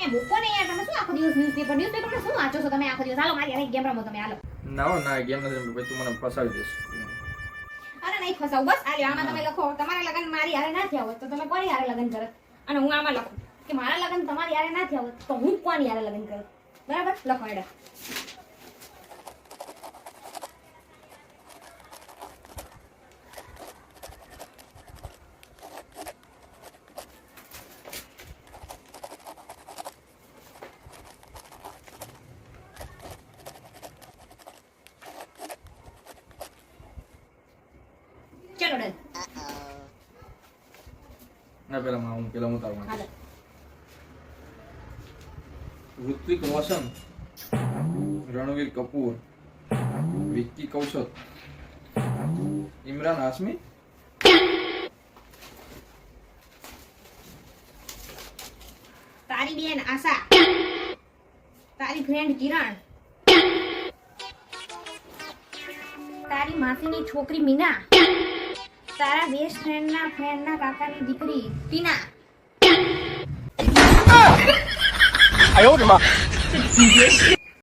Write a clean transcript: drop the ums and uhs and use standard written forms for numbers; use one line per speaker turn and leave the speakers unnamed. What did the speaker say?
એ મૂકો ને યાર, તમે શું આખો દિવસ ન્યૂઝપેપર શું વાંચો છો તમે આખો દિવસ? હાલો મારી હારે ગેમ રમો તમે, હાલો.
ના ગેમ નથી રમવી, તું મને ફસાવી દેશ.
અરે નહીં ફસાવું, બસ આ લ્યો, આમાં તમે લખો તમારા લગન મારી હારે ના થયા હોત તો તમે કોની હારે લગન કરત, અને હું આમાં લખું કે મારા લગન તમારી હારે ના થયા હોત તો હું કોની હારે લગન કરું. બરાબર, લખો એડે. ચલો ડન.
ના પેલા હું તારું
હાલો.
ઋત્વિક રોશન, રણવીર કપૂર, વિક્કી કૌશલ, ઇમરાન હાશમી,
તારી બેન આશા, તારી ફ્રેન્ડ કિરણ, તારી માસીની છોકરી મીના, તારા બેસ્ટ ફ્રેન્ડના કાકાની દીકરી ટીના.
哎呦我的妈！